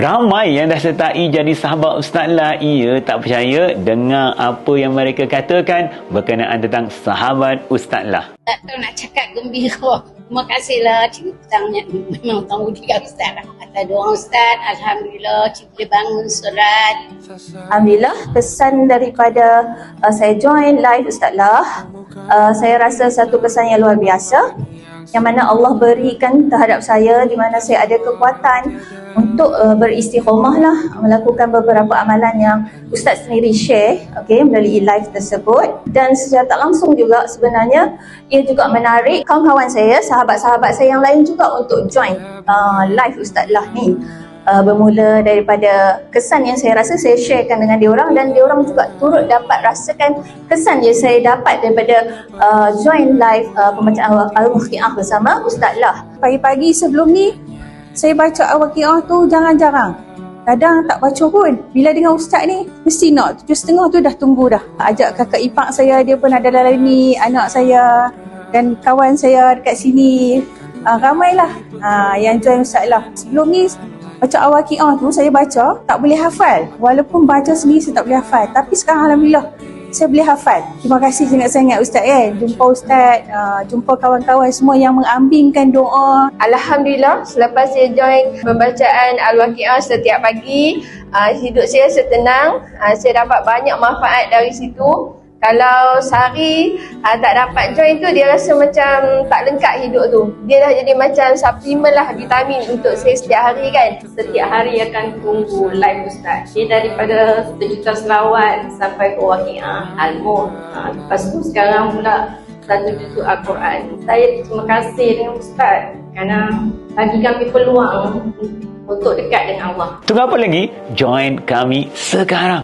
Ramai yang dah sertai jadi sahabat Ustaz Lah, ia tak percaya dengar apa yang mereka katakan berkenaan tentang sahabat Ustaz Lah. Tak tahu nak cakap gembira. Terima kasihlah ceritanya. Memang tahu juga Ustaz lah. Kata doa Ustaz, Alhamdulillah Cik boleh bangun solat. Alhamdulillah, kesan daripada saya join live Ustaz Lah, saya rasa satu kesan yang luar biasa yang mana Allah berikan terhadap saya, di mana saya ada kekuatan untuk beristiqomah lah, melakukan beberapa amalan yang Ustaz sendiri share melalui live tersebut. Dan secara tak langsung juga sebenarnya ia juga menarik kawan-kawan saya, sahabat-sahabat saya yang lain juga untuk join live Ustaz Lah ni. Bermula daripada kesan yang saya rasa saya sharekan dengan diorang, dan diorang juga turut dapat rasakan kesan yang saya dapat daripada join live pembacaan Al-Waqiah bersama Ustaz Lah. Pagi-pagi sebelum ni saya baca Al-Waqiah tu jarang-jarang. Kadang tak baca pun. Bila dengan Ustaz ni, mesti nak 7.30 tu dah tunggu dah. Ajak kakak ipar saya, dia pun ada dalam ni, anak saya dan kawan saya dekat sini. Ramailah yang join Ustaz Lah. Sebelum ni, baca Al-Waqiah tu saya baca, tak boleh hafal. Walaupun baca sendiri saya tak boleh hafal. Tapi sekarang Alhamdulillah, saya boleh hafal. Terima kasih sangat-sangat Ustaz jumpa Ustaz, jumpa kawan-kawan semua yang mengambingkan doa. Alhamdulillah, selepas saya join pembacaan Al-Waqiah setiap pagi, hidup saya setenang, saya dapat banyak manfaat dari situ. Kalau sehari tak dapat join tu, dia rasa macam tak lengkap hidup tu. Dia dah jadi macam suplemen lah, vitamin untuk saya setiap hari kan. Setiap hari akan tunggu live Ustaz. Dia daripada 1 juta selawat sampai ke Waqiah, Al-Mulk. Lepas tu sekarang pula 1 juta Al-Quran. Saya terima kasih dengan Ustaz kerana bagi kami peluang untuk dekat dengan Allah. Tunggu apa lagi? Join kami sekarang.